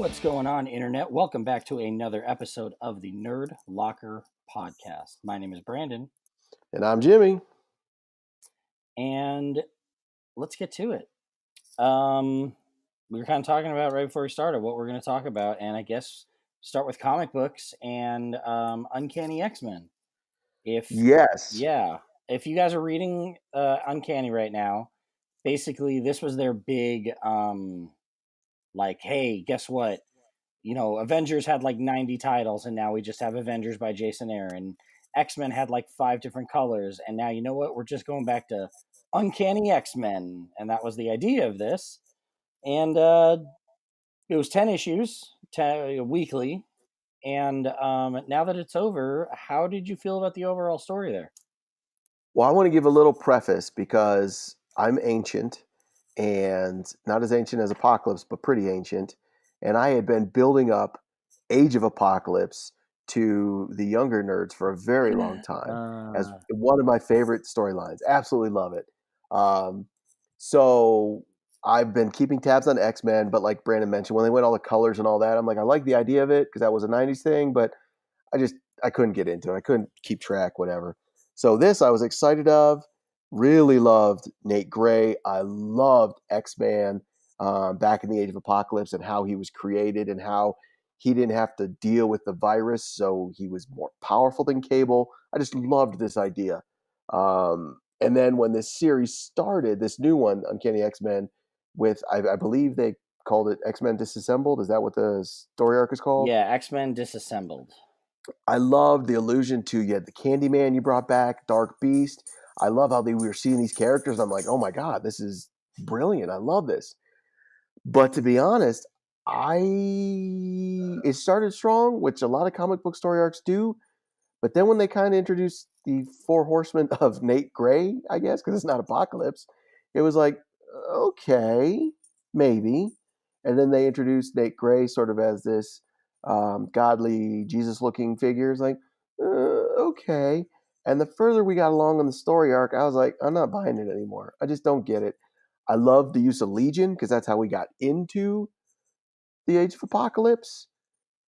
What's going on, Internet? Welcome back to another episode of the Nerdlocker podcast. My name is Brandon. And I'm Jimmy. And let's get to it. We were kind of talking about right before we started what we're going to talk about, and I guess start with comic books and Uncanny X-Men. Yes. If you guys are reading Uncanny right now, basically this was their big, hey, guess what? Avengers had like 90 titles, and now we just have Avengers by Jason Aaron. X-Men had like 5 different colors, and now you know what? We're just going back to Uncanny X-Men, and that was the idea of this. And it was 10 issues, weekly. And now that it's over, how did you feel about the overall story there? Well, I want to give a little preface because I'm ancient, and not as ancient as Apocalypse, but pretty ancient. And I had been building up Age of Apocalypse to the younger nerds for a very long time as one of my favorite storylines. Absolutely love it. So I've been keeping tabs on X-Men, but like Brandon mentioned, when they went all the colors and all that, I'm like, I like the idea of it because that was a 90s thing, but I couldn't get into it. I couldn't keep track, whatever. So this I was excited of, really loved Nate Gray. I loved X-Man back in the Age of Apocalypse and how he was created and how he didn't have to deal with the virus, so he was more powerful than Cable. I just loved this idea. And then when this series started, this new one, Uncanny X-Men, with I believe they called it X-Men Disassembled. Is that what the story arc is called? Yeah, X-Men Disassembled. I love the allusion to you had the Candyman you brought back, Dark Beast. I love how we were seeing these characters. I'm like, oh my God, this is brilliant. I love this. But to be honest, it started strong, which a lot of comic book story arcs do. But then when they kind of introduced the 4 horsemen of Nate Gray, I guess, because it's not Apocalypse, it was like, okay, maybe. And then they introduced Nate Gray sort of as this godly Jesus-looking figure. It's like, okay. And the further we got along in the story arc, I was like, I'm not buying it anymore. I just don't get it. I love the use of Legion because that's how we got into the Age of Apocalypse.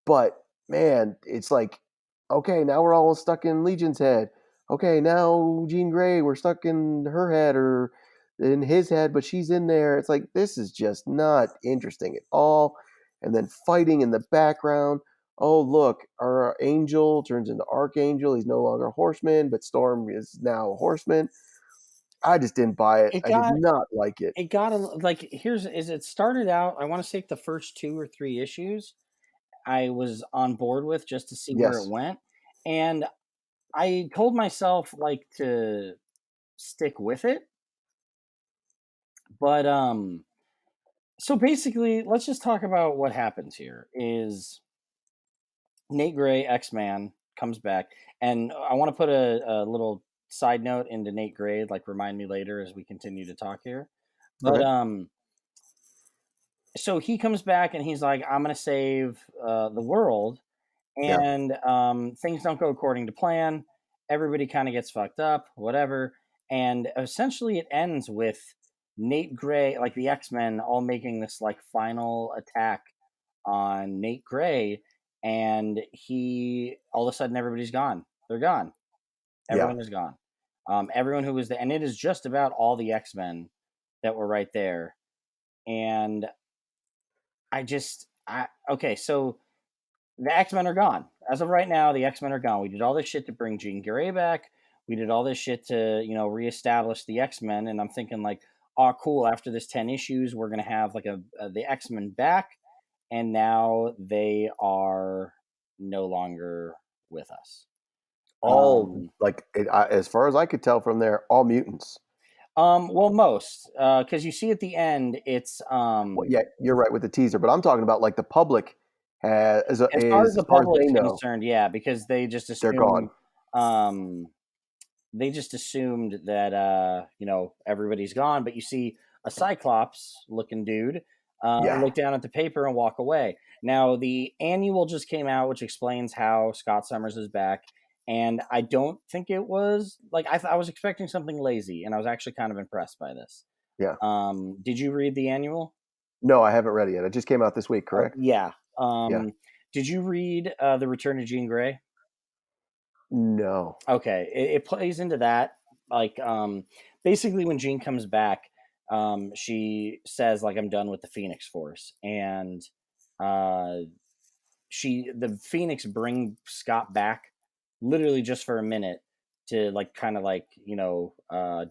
But man, it's like, okay, now we're all stuck in Legion's head. Okay, now Jean Grey, we're stuck in her head or in his head, but she's in there. It's like, this is just not interesting at all. And then fighting in the background. Oh, look, our angel turns into Archangel. He's no longer a horseman, but Storm is now a horseman. I just didn't buy it. I did not like it. It got it started out, I want to say the first 2 or 3 issues I was on board with just to see where it went. And I told myself like to stick with it. But so basically, let's just talk about what happens here is Nate Gray, X-Man, comes back. And I want to put a little side note into Nate Gray, like remind me later as we continue to talk here. But so he comes back and he's like, I'm going to save the world. And things don't go according to plan. Everybody kind of gets fucked up, whatever. And essentially it ends with Nate Gray, like the X-Men, all making this like final attack on Nate Gray. And all of a sudden, everybody's gone. They're gone. Everyone is gone. Everyone who was there. And it is just about all the X-Men that were right there. And okay, so the X-Men are gone. As of right now, the X-Men are gone. We did all this shit to bring Jean Grey back. We did all this shit to, reestablish the X-Men. And I'm thinking like, oh, cool. After this 10 issues, we're going to have like the X-Men back. And now they are no longer with us. As far as I could tell from there, all mutants. Well, most, because you see at the end, it's yeah, you're right with the teaser, but I'm talking about like the public as far as the public is concerned, yeah, because they just assumed they're gone. They just assumed that everybody's gone, but you see a Cyclops-looking dude look down at the paper and walk away. Now the annual just came out, which explains how Scott Summers is back. And I don't think it was like I was expecting something lazy, and I was actually kind of impressed by this. Yeah. Did you read the annual? No, I haven't read it yet. It just came out this week, correct? Yeah. Yeah. Um, did you read The Return of Jean Grey? No. Okay, it plays into that. Like, basically, when Jean comes back, she says, like, I'm done with the Phoenix Force, and uh, the Phoenix bring Scott back literally just for a minute to like kind of like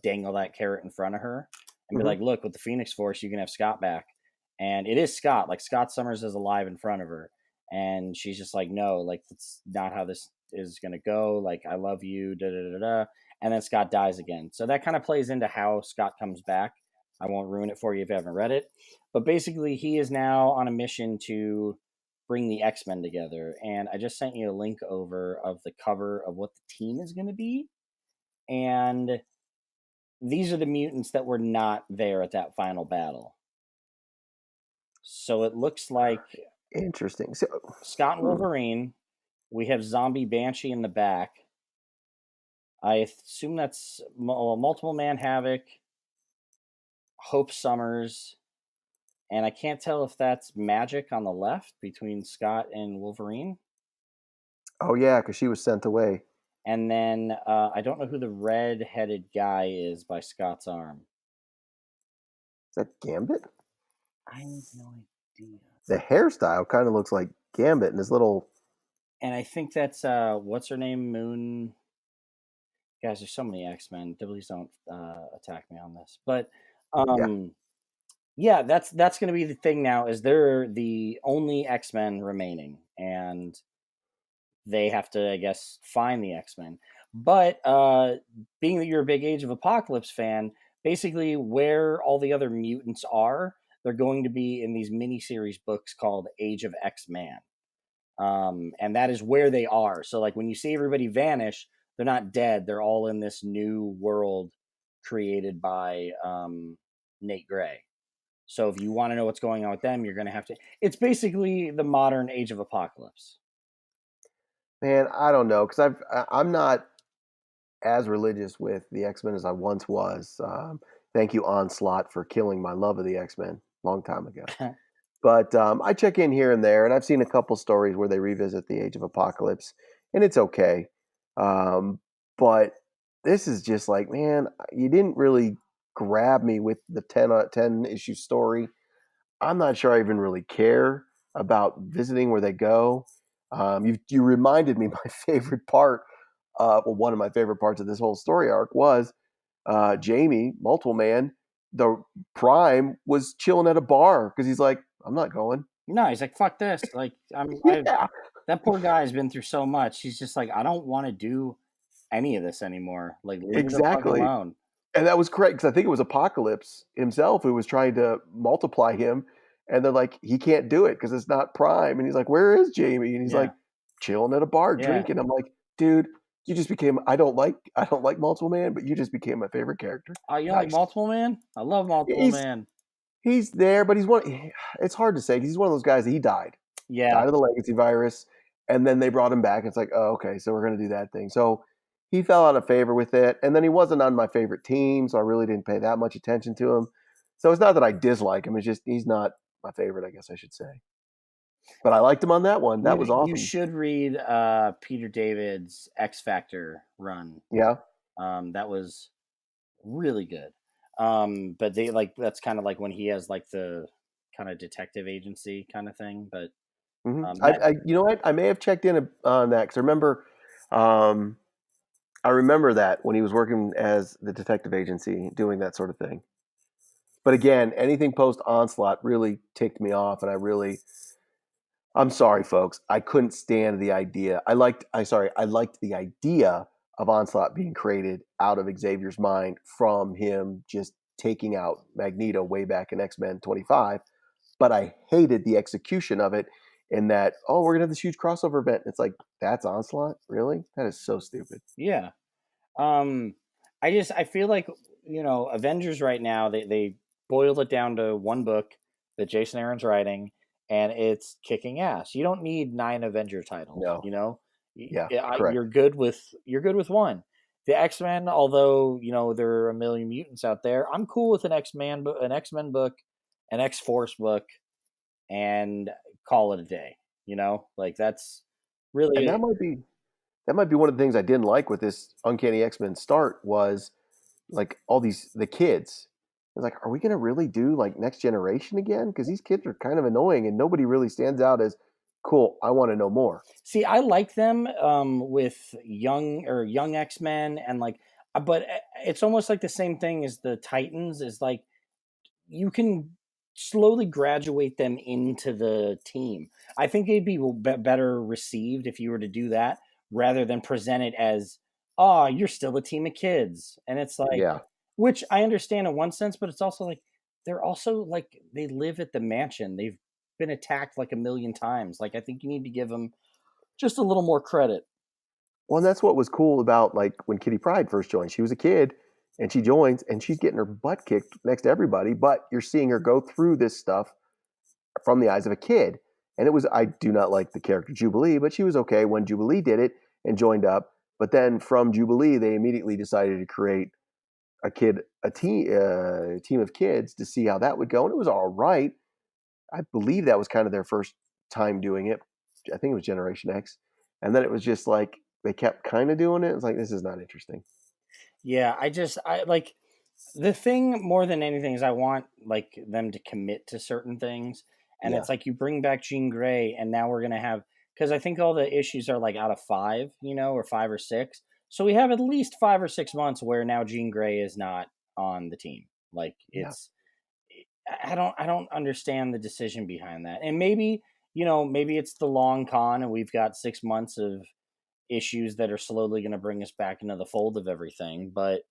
dangle that carrot in front of her and be Hmm. like, look, with the Phoenix Force, you can have Scott back, and it is Scott. Like Scott Summers is alive in front of her, and she's just like, no, like that's not how this is gonna go. Like I love you, da da da da. And then Scott dies again. So that kind of plays into how Scott comes back. I won't ruin it for you if you haven't read it, but basically, he is now on a mission to bring the X-Men together. And I just sent you a link over of the cover of what the team is going to be. And these are the mutants that were not there at that final battle. So it looks like Interesting. So, Scott and hmm. Wolverine. We have Zombie Banshee in the back. I assume that's Multiple Man Havoc, Hope Summers, and I can't tell if that's Magic on the left between Scott and Wolverine. Oh yeah, because she was sent away. And then I don't know who the red-headed guy is by Scott's arm. Is that Gambit? I have no idea. The hairstyle kind of looks like Gambit and his little. And I think that's what's her name, Moon. Guys, there's so many X-Men. Please don't attack me on this. But Yeah. um, yeah, that's going to be the thing now. Is they're the only X-Men remaining, and they have to, I guess, find the X-Men. But being that you're a big Age of Apocalypse fan, basically where all the other mutants are, they're going to be in these miniseries books called Age of X-Man. And that is where they are. So, like, when you see everybody vanish, they're not dead. They're all in this new world created by Nate Gray. So, if you want to know what's going on with them, you're going to have to. It's basically the modern Age of Apocalypse. Man, I don't know because I'm not as religious with the X Men as I once was. Thank you, Onslaught, for killing my love of the X Men long time ago. But I check in here and there, and I've seen a couple stories where they revisit the Age of Apocalypse, and it's okay. Um, but this is just like, man, you didn't really grab me with the 10 issue story. I'm not sure I even really care about visiting where they go. You reminded me my favorite part. Well, one of my favorite parts of this whole story arc was Jamie, Multiple Man. The Prime was chilling at a bar because he's like, I'm not going. No, he's like, fuck this. Like, Yeah, that poor guy has been through so much. He's just like, I don't want to do any of this anymore. Like, leave me the fuck exactly. alone. And that was correct because I think it was Apocalypse himself who was trying to multiply him, and they're like, he can't do it because it's not Prime. And he's like, where is Jamie? And he's Yeah, like, chilling at a bar yeah. drinking. I'm like, dude, you just became. I don't like Multiple Man, but you just became my favorite character. Oh, you don't like Nice. Multiple Man? I love Multiple He's Man. he's there, but he's one. It's hard to say because he's one of those guys that he Yeah, died of the legacy virus, and then they brought him back. It's like, oh, okay, so we're gonna do that thing. So he fell out of favor with it, and then he wasn't on my favorite team, so I really didn't pay that much attention to him. So it's not that I dislike him; it's just he's not my favorite, I guess I should say. But I liked him on that one. That was you awesome. should read Peter David's X Factor run. Yeah. That was really good. But they like that's kind of like when he has like the kind of detective agency kind of thing. But that You know what? I may have checked in on that because um, I remember that when he was working as the detective agency doing that sort of thing. But again, anything post Onslaught really ticked me off, and I'm sorry, folks, I couldn't stand the idea. I liked the idea of Onslaught being created out of Xavier's mind from him just taking out Magneto way back in X-Men 25. But I hated the execution of it in that, oh, we're gonna have this huge crossover event. It's like, that's Onslaught? Really? That is so stupid. yeah. Um, I feel like Avengers right now they boiled it down to one book that Jason Aaron's writing, and it's kicking ass. You don't need 9 Avenger titles. No. Yeah, correct. You're good with one. The X-Men, although there are a million mutants out there, I'm cool with an X-Men book, an X-Men book, an X-Force book, and call it a day. Like that's And really that might be one of the things I didn't like with this Uncanny X-Men start was like all the kids. I was like, are we going to really do like Next Generation again? Because these kids are kind of annoying and nobody really stands out as cool. I want to know more. see. I like them with young X Men and like, but it's almost like the same thing as the Titans. Is like you can slowly graduate them into the team. I think they'd be better received if you were to do that rather than present it as, "Oh, you're still a team of kids," and it's like, Yeah. which I understand in one sense, but it's also like they're also like they live at the mansion. They've been attacked like a million times. Like I think you need to give them just a little more credit. Well, and that's what was cool about like when Kitty Pryde first joined. She was a kid and she joins and she's getting her butt kicked next to everybody, but you're seeing her go through this stuff from the eyes of a kid. And it was I do not like the character Jubilee, but she was okay when Jubilee did it and joined up. But then from Jubilee, they immediately decided to create a team of kids to see how that would go, and it was all right. I believe that was kind of their first time doing it. I think it was Generation X, and then it was just like they kept kind of doing it. It's like this is not interesting. Yeah, I like the thing more than anything is I want like them to commit to certain things, and Yeah, it's like you bring back Jean Grey, and now we're gonna have because I think all the issues are like out of five, or 5 or 6. So we have at least 5 or 6 months where now Jean Grey is not on the team. Like yeah, I don't understand the decision behind that, and maybe it's the long con, and we've got 6 months of issues that are slowly going to bring us back into the fold of everything, but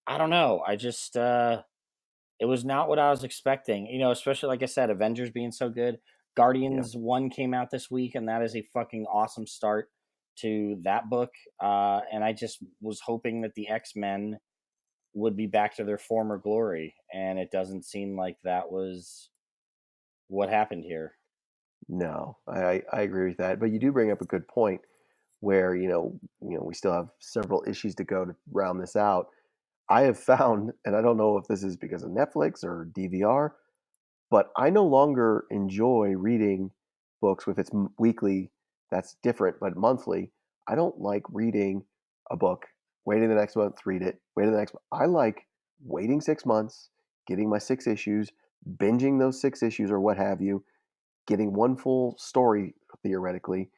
I don't know. I just it was not what I was expecting. Especially like I said, Avengers being so good. yeah. Guardians 1 came out this week and that is a fucking awesome start to that book. And I just was hoping that the X-Men would be back to their former glory, and it doesn't seem like that was what happened here. No, I agree with that. But you do bring up a good point where we still have several issues to go to round this out. I have found, and I don't know if this is because of Netflix or DVR, but I no longer enjoy reading books with its weekly. That's different, but monthly. I don't like reading a book, waiting the next month, read it, waiting the next month. I like waiting 6 months, getting my 6 issues, binging those 6 issues or what have you, getting one full story theoretically,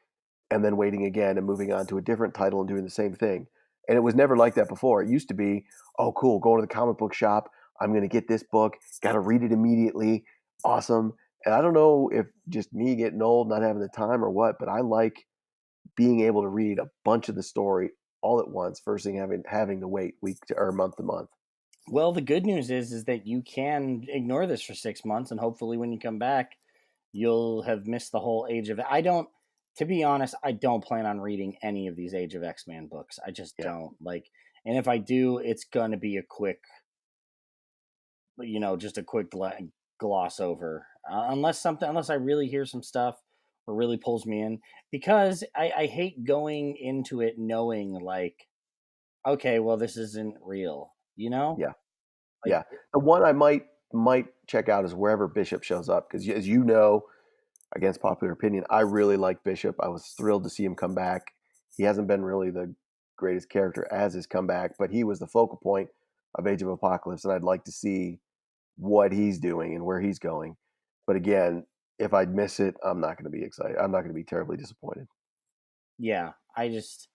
and then waiting again and moving on to a different title and doing the same thing. And it was never like that before. It used to be, oh, cool, going to the comic book shop. I'm going to get this book, got to read it immediately. Awesome. And I don't know if just me getting old, not having the time or what, but I like being able to read a bunch of the story all at once versus having to wait or month to month. Well, the good news is that you can ignore this for 6 months, and hopefully, when you come back, you'll have missed the whole Age of. I don't, to be honest, I don't plan on reading any of these Age of X-Man books. I just Yeah. don't like, and if I do, it's gonna be a quick, just a quick gloss over, unless I really hear some stuff or really pulls me in, because I hate going into it knowing like, okay, well, this isn't real, Yeah. like. Yeah. The one I might check out is wherever Bishop shows up because as you know, against popular opinion, I really like Bishop. I was thrilled to see him come back. He hasn't been really the greatest character as his comeback, but he was the focal point of Age of Apocalypse, and I'd like to see what he's doing and where he's going. But again, if I'd miss it, I'm not going to be excited. I'm not going to be terribly disappointed. Yeah, I just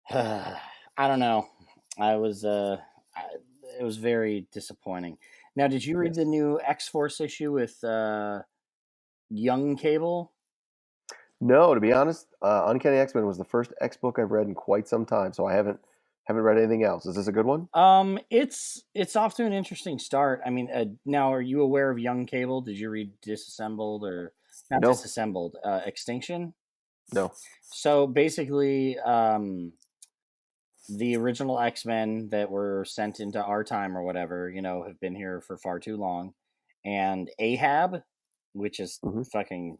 I don't know. I was I, it was very disappointing. Now, did you read the Yes. new X Force issue with Young Cable? No, to be honest, Uncanny X Men was the first X book I've read in quite some time, so I haven't read anything else. Is this a good one? It's off to an interesting start. I mean, now are you aware of Young Cable? Did you read Disassembled or not No, Disassembled? Extinction. no. So basically, the original X Men that were sent into our time or whatever, have been here for far too long, and Ahab, which is Hmm. fucking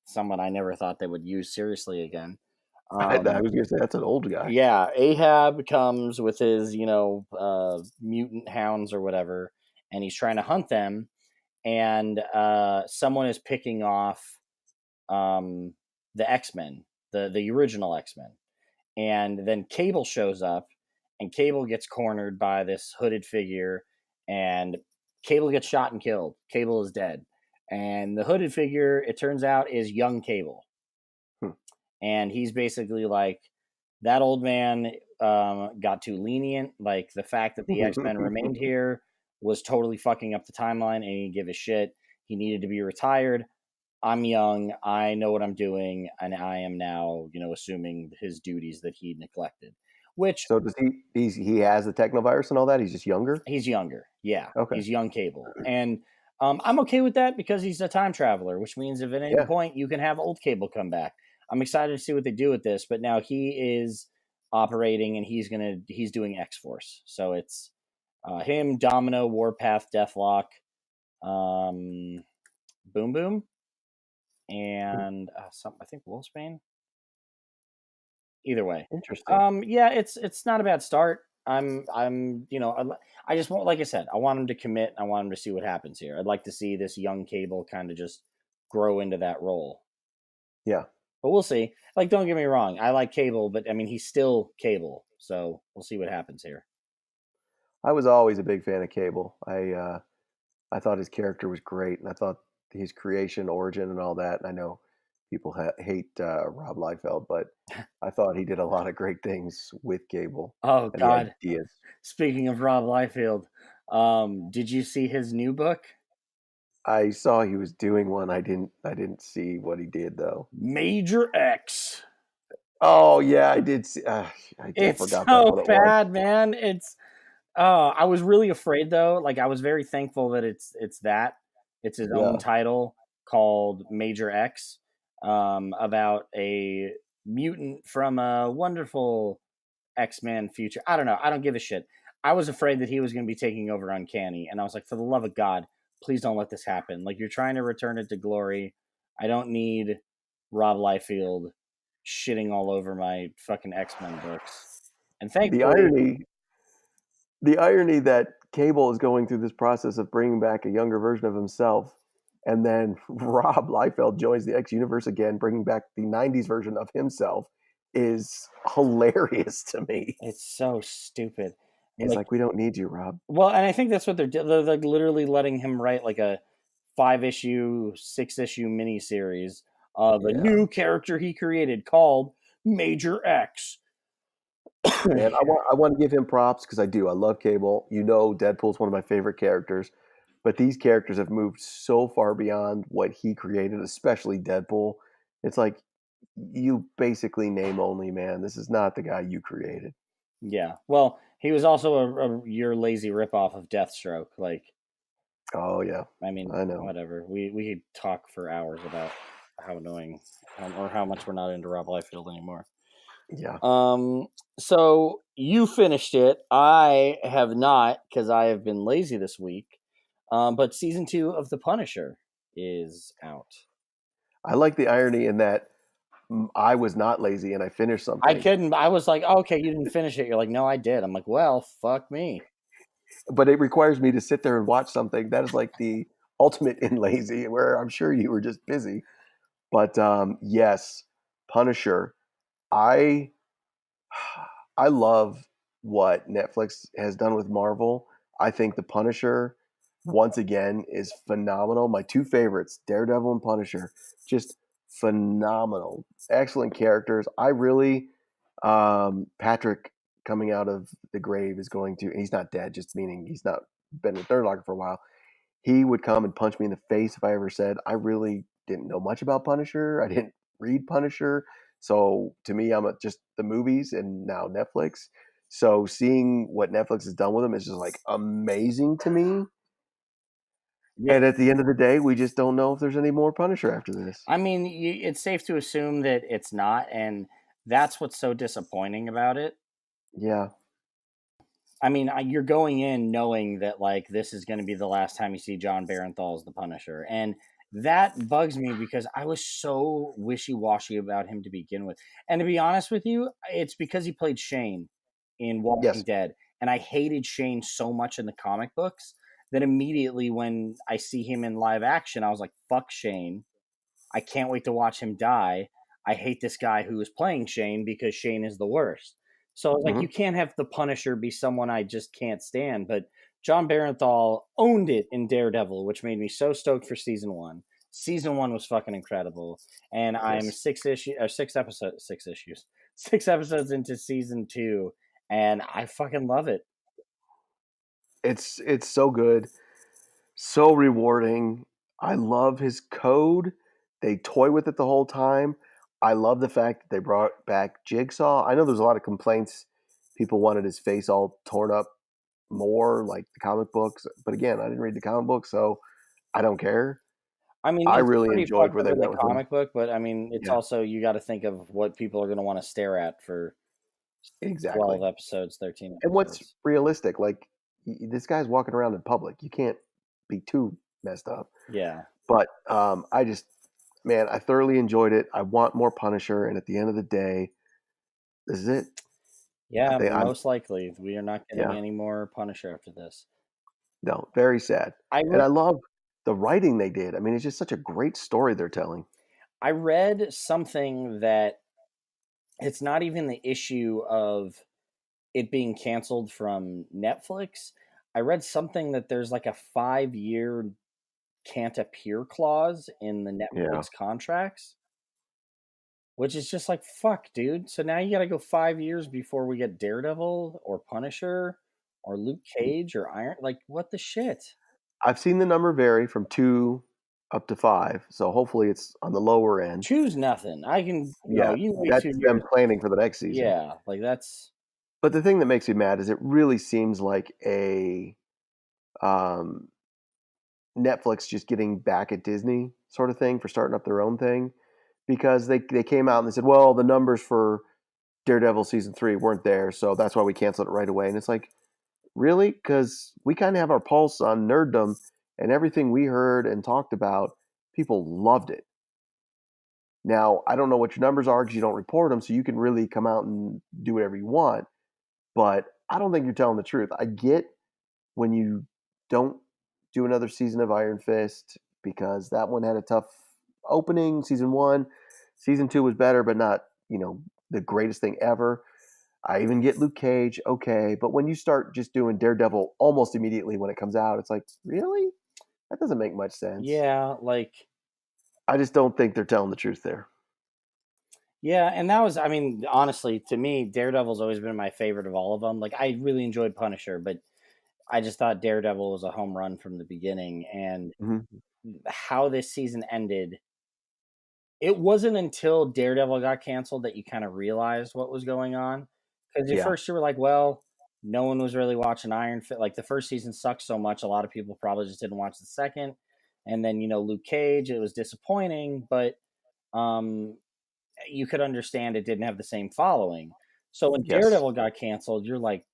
someone I never thought they would use seriously again. I was going to say that's an old guy. Yeah, Ahab comes with his, mutant hounds or whatever, and he's trying to hunt them. and someone is picking off um, the X-Men, the original X-Men, and then Cable shows up, and Cable gets cornered by this hooded figure, and Cable gets shot and killed. Cable is dead, and the hooded figure, it turns out, is young Cable, Hmm. and he's basically like, that old man got too lenient. Like, the fact that the X-Men remained here was totally fucking up the timeline, and he didn't give a shit. He needed to be retired. I'm young. I know what I'm doing, and I am now, assuming his duties that he neglected. Which, So does he has the technovirus and all that? He's just younger? he's younger. Yeah, Okay. he's young Cable, and I'm okay with that because he's a time traveler, which means if at any Yeah. point you can have old Cable come back. I'm excited to see what they do with this, but now he is operating, and he's doing X Force, so it's him, Domino, Warpath, Deathlock, um, Boom Boom, Hmm. and some, I think, Wolfsbane. Either way, Interesting. yeah, it's not a bad start. I'm I just want, like I said, I want him to commit. I want him to see what happens here. I'd like to see this young Cable kind of just grow into that role, Yeah. but we'll see. Like, don't get me wrong, I like Cable, but I mean, he's still Cable, so we'll see what happens here. I was always a big fan of Cable. I thought his character was great, and I thought his creation, origin, and all that. And I know people hate Rob Liefeld, but I thought he did a lot of great things with Cable Oh and the God, ideas. speaking of Rob Liefeld, did you see his new book, I saw he was doing one. I didn't see what he did though. Major X? Oh yeah, I did see. I It's forgot that's so what it was. bad, man. I was really afraid though. Like, I was very thankful that it's his own Yeah, title, called Major X, about a mutant from a wonderful X-Men future. I don't know. I don't give a shit. I was afraid that he was going to be taking over Uncanny, and I was like, for the love of God, please don't let this happen. Like, you're trying to return it to glory. I don't need Rob Liefeld shitting all over my fucking X-Men books. And the thankfully, irony, the irony that Cable is going through this process of bringing back a younger version of himself, and then Rob Liefeld joins the X universe again, bringing back the '90s version of himself, is hilarious to me. it's so stupid. He's Like, like, "We don't need you, Rob." well, and I think that's what they're doing. They're like literally letting him write like a 5 issue, 6 issue miniseries of a Yeah, new character he created called Major X. man, I want to give him props because I do. I love Cable. You know, Deadpool's one of my favorite characters, but these characters have moved so far beyond what he created, especially Deadpool. It's like you basically name only, man. This is not the guy you created. Yeah. Well, he was also a your lazy ripoff of Deathstroke. Like, Oh yeah, I mean, I know. whatever. We could talk for hours about how annoying, or how much we're not into Rob Liefeld anymore. Yeah, Um, so you finished it. I have not, because I have been lazy this week. But season 2 of The Punisher is out. I like the irony in that I was not lazy and I finished I something, couldn't. I was like, oh, okay, you didn't finish it. You're like, no, I did. I'm like, well, fuck me. but it requires me to sit there and watch something. That is like the ultimate in lazy, where I'm sure you were just busy. But yes, Punisher. I I love what Netflix has done with Marvel. I think The Punisher, once again, is phenomenal. My two favorites, Daredevil and Punisher, just phenomenal. Excellent characters. I really, Patrick coming out of the grave is going to, and he's not dead, just meaning he's not been with Nerdlocker for a while. He would come and punch me in the face if I ever said I really didn't know much about Punisher. I didn't read Punisher. So to me, I'm just the movies and now Netflix. So seeing what Netflix has done with them is just like amazing to me. Yeah. And at the end of the day, we just don't know if there's any more Punisher after this. I mean, it's safe to assume that it's not, and that's what's so disappointing about it. Yeah. I mean, you're going in knowing that, like, this is going to be the last time you see John Barenthal as the Punisher, and that bugs me because I was so wishy-washy about him to begin with. And to be honest with you, it's because he played Shane in Walking Yes. Dead, and I hated Shane so much in the comic books Then immediately when I see him in live action, I was like, fuck Shane. I can't wait to watch him die. I hate this guy who is playing Shane because Shane is the worst. So like, you Hmm. can't have the Punisher be someone I just can't stand. But John Barenthal owned it in Daredevil, which made me so stoked for season one. Season one was fucking incredible, and I'm Yes. 6 episodes into season two, and I fucking love it. It's so good, so rewarding. I love his code. They toy with it the whole time. I love the fact that they brought back Jigsaw. I know there's a lot of complaints. People wanted his face all torn up more, like the comic books. But again, I didn't read the comic book, so I don't care. I mean, I it's really pretty enjoyed fucked where up they in the went with him. comic book, but I mean, it's Yeah, also you got to think of what people are going to want to stare at for exactly. 12 episodes, 13 And what's episodes. realistic? Like this guy's walking around in public. You can't be too messed up. Yeah. But I just, man, I thoroughly enjoyed it. I want more Punisher, and at the end of the day, this is it. I Yeah, think I'm, most likely we are not getting yeah, any more Punisher after this. no, very sad. I And re- I love the writing they did. I mean, it's just such a great story they're telling. I read something that it's not even the issue of it being canceled from Netflix. I read something that there's like a 5-year can't appear clause in the Yeah, Netflix contracts, which is just like, fuck, dude. So now you got to go 5 years before we get Daredevil or Punisher or Luke Cage or Iron. Like, what the shit? I've seen the number vary from 2 up to 5, so hopefully it's on the lower end. Choose nothing. I can, Yeah, you wait that's 2 years. them planning for the next season. Yeah, like that's, But the thing that makes me mad is it really seems like a um, Netflix just getting back at Disney sort of thing for starting up their own thing, because they came out and they said, well, the numbers for Daredevil season 3 weren't there, so that's why we canceled it right away. And it's like, really? Because we kind of have our pulse on nerddom, and everything we heard and talked about, people loved it. Now, I don't know what your numbers are because you don't report them, so you can really come out and do whatever you want. But I don't think you're telling the truth. I get when you don't do another season of Iron Fist because that one had a tough opening, season one. Season two was better, but not, the greatest thing ever. I even get Luke Cage, okay. But when you start just doing Daredevil almost immediately when it comes out, it's like, really? That doesn't make much sense. yeah, like, I just don't think they're telling the truth there. yeah. And that was, I mean, honestly, to me, Daredevil's always been my favorite of all of them. Like, I really enjoyed Punisher, but I just thought Daredevil was a home run from the beginning. And Hmm. how this season ended, it wasn't until Daredevil got canceled that you kind of realized what was going on. Because at Yeah. first you were like, well, no one was really watching Iron Fist. Like the first season sucked so much, a lot of people probably just didn't watch the second. And then Luke Cage, it was disappointing, but um, you could understand it didn't have the same following. So when Yes. Daredevil got canceled, you're like,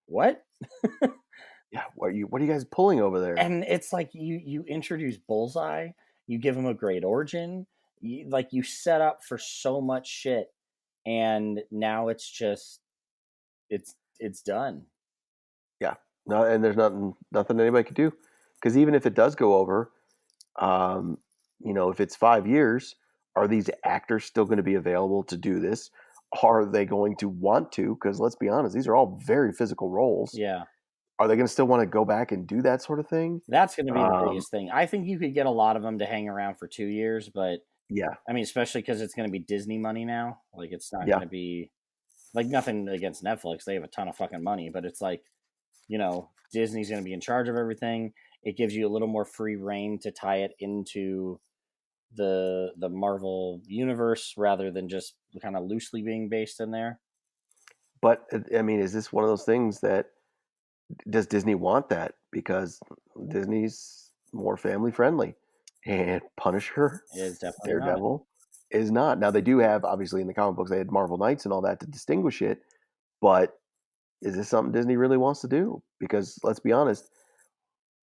what? Yeah. What are you guys pulling over there? And it's like you introduce Bullseye, you give him a great origin, you set up for so much shit, and now it's done. Yeah. No, and there's nothing anybody could do. Because even if it does go over, um, if it's 5 years, are these actors still going to be available to do this? Are they going to want to? Because let's be honest, these are all very physical roles. Yeah, Are they going to still want to go back and do that sort of thing? that's going to be the Um, biggest thing. I think you could get a lot of them to hang around for 2 years, but yeah, I mean, especially because it's going to be Disney money now. Like, it's not going yeah, to be like nothing against Netflix; they have a ton of fucking money, but it's like Disney's going to be in charge of everything. It gives you a little more free reign to tie it into the Marvel universe rather than just kind of loosely being based in there. but I mean, is this one of those things that does Disney want that? Because Disney's more family friendly, and Punisher, It is definitely not. Daredevil is not. Now they do have, obviously, in the comic books they had Marvel Knights and all that to distinguish it, but is this something Disney really wants to do? Because let's be honest,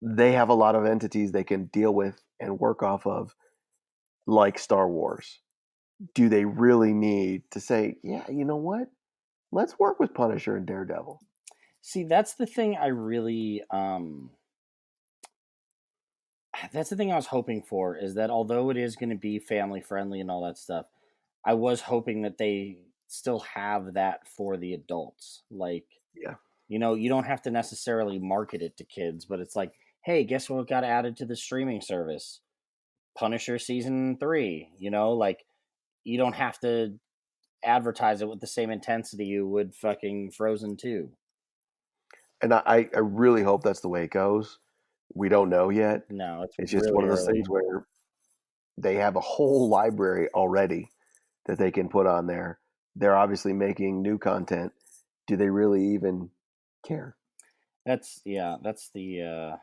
they have a lot of entities they can deal with and work off of, like Star Wars. Do they really need to say, yeah, you know what? Let's work with Punisher and Daredevil. See, that's the thing I really that's the thing I was hoping for, is that although it is going to be family friendly and all that stuff, I was hoping that they still have that for the adults. Like, Yeah. you don't have to necessarily market it to kids, but it's like, hey, guess what got added to the streaming service? Punisher season 3. Like, you don't have to advertise it with the same intensity you would fucking Frozen 2. And I really hope that's the way it goes. We don't know yet. No, it's It's just one really of those early. things where they have a whole library already that they can put on there. They're obviously making new content. Do they really even care? That's the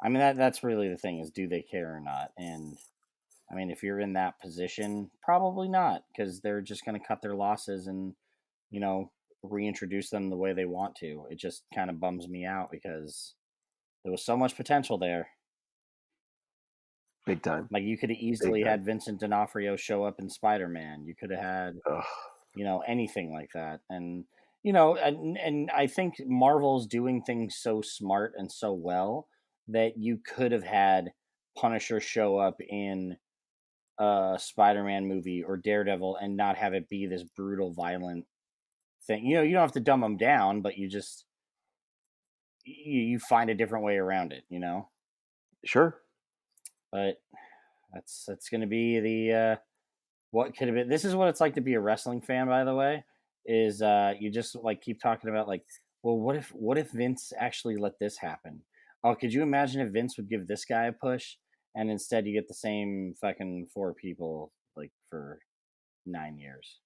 I mean, that's really the thing, is do they care or not? And I mean, if you're in that position, probably not, because they're just going to cut their losses and, you know, reintroduce them the way they want to. It just kind of bums me out because there was so much potential there. Big time. Like, you could have Big easily time. had Vincent D'Onofrio show up in Spider-Man. You could have had, Ugh. anything like that. And I think Marvel's doing things so smart and so well that you could have had Punisher show up in a Spider-Man movie or Daredevil and not have it be this brutal, violent thing. You don't have to dumb them down, but you find a different way around it. Sure. But that's going to be the what could have been. This is what it's like to be a wrestling fan, by the way. Is you just like keep talking about, like, well, what if Vince actually let this happen? Oh, could you imagine if Vince would give this guy a push, and instead you get the same fucking 4 people like for 9 years?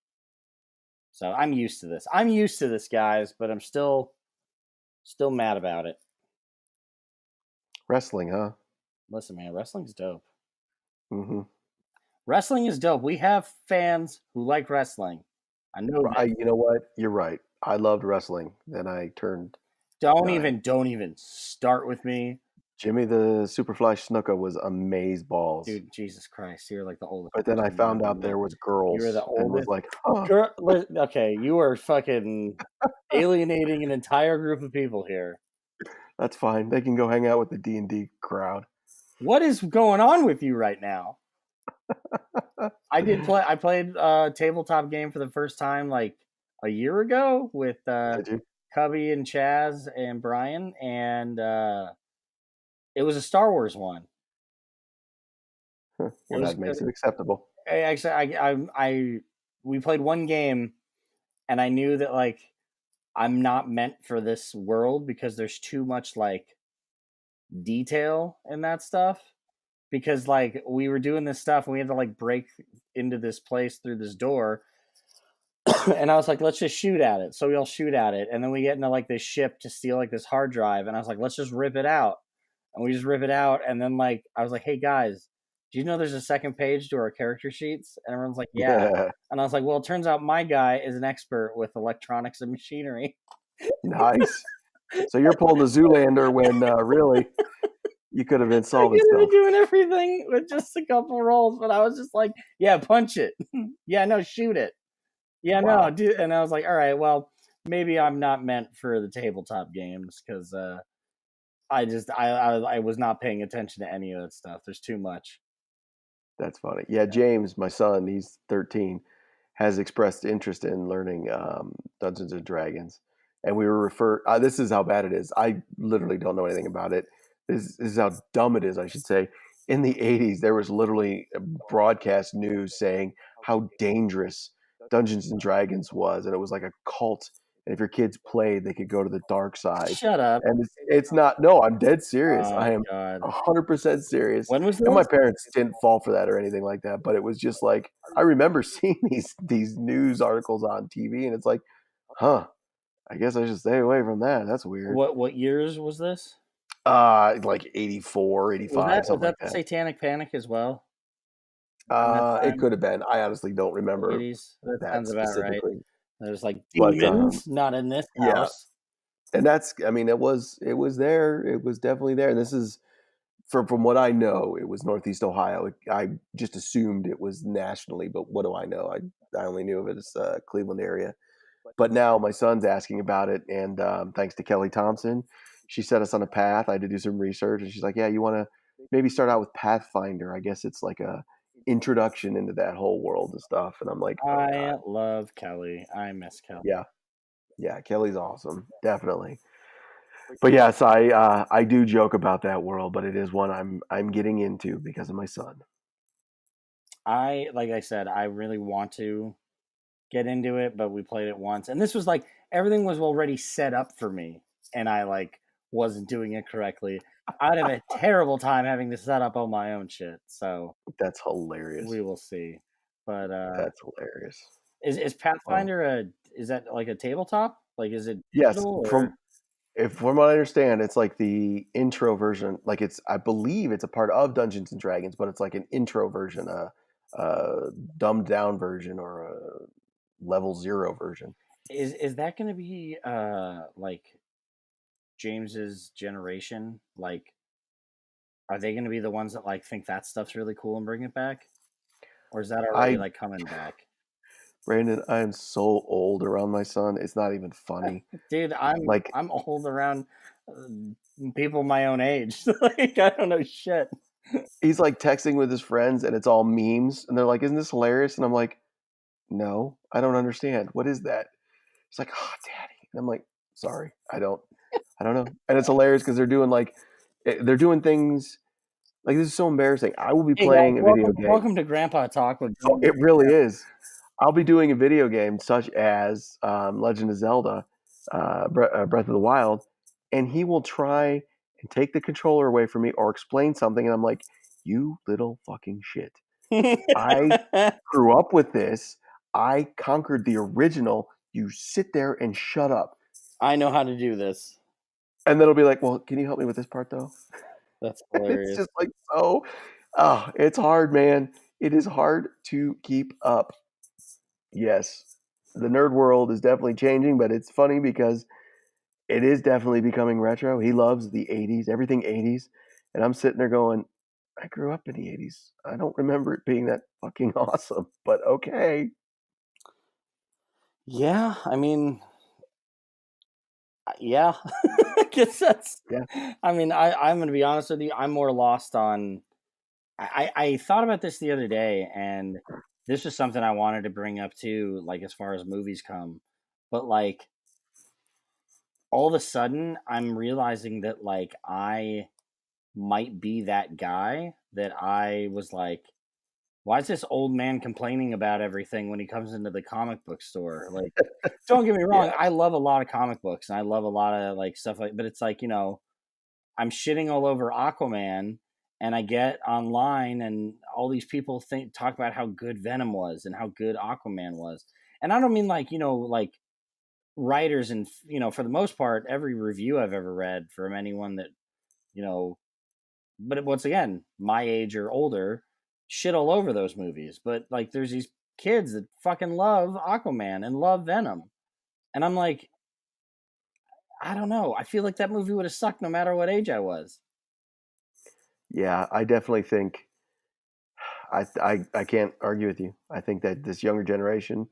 So I'm used to this. I'm used to this, guys, but I'm still mad about it. Wrestling, huh? Listen, man, wrestling's dope. Mm-hmm. Wrestling is dope. We have fans who like wrestling. I know that. You know what? You're right. I loved wrestling. Then I turned. Don't No, even start with me. Jimmy the Superfly Snuka was amaze balls. Dude, Jesus Christ, you're like the oldest But then I person I found know. out there was You're the girls and was oldest like, huh, girl. Okay, you are fucking alienating an entire group of people here. that's fine. They can go hang out with the D&D crowd. What is going on with you right now? I played a tabletop game for the first time like a year ago with Did you? Cubby and Chaz and Brian, and it was a Star Wars one. Huh. It Well, was that makes it acceptable. actually I we played one game, and I knew that, like, I'm not meant for this world because there's too much like detail in that stuff. Because like we were doing this stuff and we had to like break into this place through this door, and I was like, let's just shoot at it. So we all shoot at it, and then we get into like this ship to steal like this hard drive, and I was like, let's just rip it out, and we just rip it out, and then like I was like, hey guys, do you know there's a second page to our character sheets? And everyone's like, yeah. And I was like, well, it turns out my guy is an expert with electronics and machinery. Nice. So you're pulling the Zoolander when really you could have been I solving could have stuff. been doing everything with just a couple rolls, but I was just like, yeah, punch it. Yeah, no, shoot it. Yeah, Wow. no, dude. And I was like, all right, well, maybe I'm not meant for the tabletop games because I was not paying attention to any of that stuff. There's too much. That's funny. Yeah, James, my son, he's 13, has expressed interest in learning Dungeons and Dragons, and we were referred. This is how bad it is. I literally don't know anything about it. This is how dumb it is, I should say. In the 80s, there was literally broadcast news saying how dangerous Dungeons and Dragons was, and it was like a cult. And if your kids played, they could go to the dark side. Shut up. And it's not. No, I'm dead serious. Oh I am God. 100% serious. When was And my this? parents didn't fall for that or anything like that, but it was just like I remember seeing these news articles on TV, and it's like, huh, I guess I should stay away from that. That's weird. What years was this? Like 84, Was 85, that was something like that the that. Satanic Panic as well? In that It time, could have been. I honestly don't remember 80s. That that sounds about right. specifically, There's like but demons, not in this yeah, house. and that's. I mean, it was there. It was definitely there. And this is from what I know, it was Northeast Ohio. I just assumed it was nationally, but what do I know? I only knew of it as Cleveland area. But now my son's asking about it, and thanks to Kelly Thompson, she set us on a path. I had to do some research, and she's like, "Yeah, you maybe start out with Pathfinder. I guess it's like a introduction into that whole world and stuff. And I'm like, oh I god, love Kelly. I miss Kelly. yeah, yeah, Kelly's awesome, definitely. But yes, I do joke about that world, but it is one I'm getting into because of my son. Like I said, I really want to get into it, but we played it once, and this was like everything was already set up for me, and I like wasn't doing it correctly. I'd have a terrible time having to set up all my own shit. So That's hilarious. we will see. But That's hilarious. is Oh Pathfinder is that like a tabletop? Like is it yes, digital or from what I understand, it's like the intro version. Like it's, I believe it's a part of Dungeons and Dragons, but it's like an intro version, a dumbed down version, or a level 0 version. is that going to be like James's generation? Like, are they going to be the ones that like think that stuff's really cool and bring it back, or is that already I like coming back? Brandon, I am so old around my son. It's not even funny. Dude, I'm Like I'm old around people my own age. Like I don't know shit. he's like texting with his friends, and it's all memes, and they're like, "Isn't this hilarious?" And I'm like, "No, I don't understand. What is that?" It's like, "Oh, daddy," and I'm like, "Sorry, I don't know." And it's hilarious because they're doing things like this is so embarrassing. I will be Hey guys, playing a video welcome game. welcome to Grandpa Talk with Oh, Jordan. it really is. I'll be doing a video game such as Legend of Zelda, Breath of the Wild, and he will try and take the controller away from me or explain something, and I'm like, "You little fucking shit! I grew up with this. I conquered the original. You sit there and shut up." I know how to do this. And then it'll be like, "Well, can you help me with this part though?" That's It's hilarious. just like so. Oh, it's hard, man. It is hard to keep up. Yes, the nerd world is definitely changing, but it's funny because it is definitely becoming retro. He loves the 80s, everything 80s. And I'm sitting there going, I grew up in the 80s. I don't remember it being that fucking awesome, but okay. Yeah, I mean, yeah. I guess that's. Yeah. I mean, I'm gonna be honest with you. I'm more lost on. I thought about this the other day, and this is something I wanted to bring up too. Like as far as movies come, but like all of a sudden, I'm realizing that like I might be that guy that I was like, why is this old man complaining about everything when he comes into the comic book store? Like, don't get me Yeah. wrong, I love a lot of comic books and I love a lot of like stuff like, but it's like I'm shitting all over Aquaman, and I get online and all these people talk about how good Venom was and how good Aquaman was, and I don't mean like like writers and for the most part every review I've ever read from anyone that you know but once again, my age or older, shit all over those movies. But like, there's these kids that fucking love Aquaman and love Venom, and I'm like, I don't know. I feel like that movie would have sucked no matter what age I was. Yeah, I definitely think I can't argue with you. I think that this younger generation,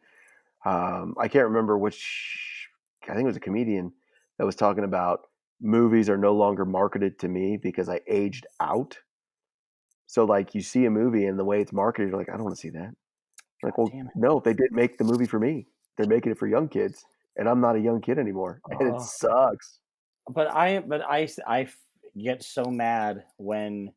I can't remember which, I think it was a comedian that was talking about movies are no longer marketed to me because I aged out. So like you see a movie and the way it's marketed, you're like, I don't want to see that. Like, well, Damn it. no, they didn't make the movie for me. They're making it for young kids, and I'm not a young kid anymore, and it Oh, sucks. but I get so mad when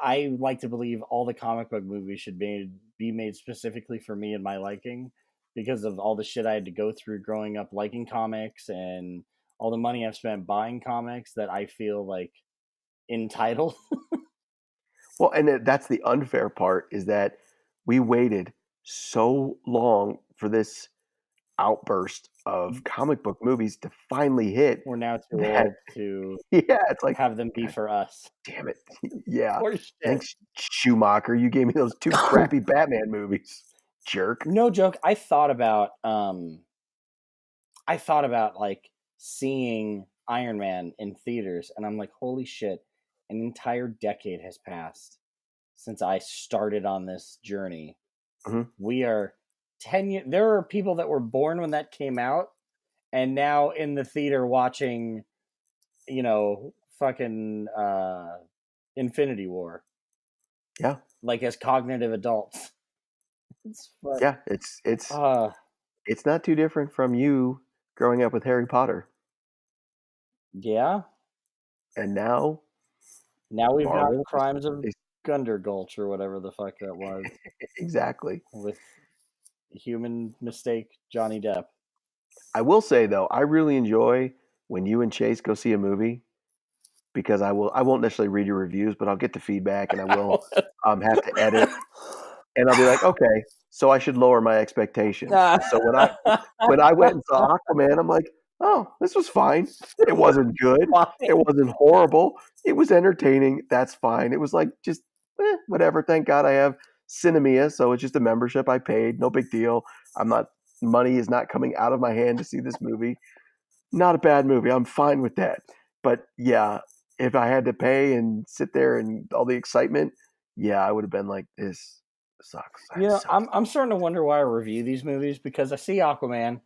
I like to believe all the comic book movies should be made specifically for me and my liking because of all the shit I had to go through growing up liking comics and all the money I've spent buying comics that I feel like entitled. Well, and that's the unfair part is that we waited so long for this outburst of comic book movies to finally hit We're now too that. old to Yeah, it's like, have them be God for us. damn it. Yeah. Or shit. Thanks, Schumacher. You gave me those two crappy Batman movies. Jerk. No joke. I thought about like seeing Iron Man in theaters and I'm like, holy shit, an entire decade has passed since I started on this journey. Mhm. We are 10 years. There are people that were born when that came out and now in the theater watching, fucking Infinity War, Yeah, like as cognitive adults. It's fun. yeah. It's Uh, it's not too different from you growing up with Harry Potter, yeah. and now Now we've got Marvel just Crimes of they, Gunder Gulch or whatever the fuck that was exactly. with human mistake Johnny Depp. I will say though, I really enjoy when you and Chase go see a movie because I won't necessarily read your reviews, but I'll get the feedback and I will have to edit and I'll be like, okay, so I should lower my expectations. So when I went and saw Aquaman, I'm like, oh, this was fine. It wasn't good. It Fine. wasn't horrible. It was entertaining. That's fine. It was like just whatever. Thank God I have Cinemia, so it's just a membership I paid. No big deal. I'm not money is not coming out of my hand to see this movie. Not a bad movie. I'm fine with that. But yeah, if I had to pay and sit there and all the excitement, yeah, I would have been like, this sucks. That sucks. I'm starting to wonder why I review these movies because I see Aquaman,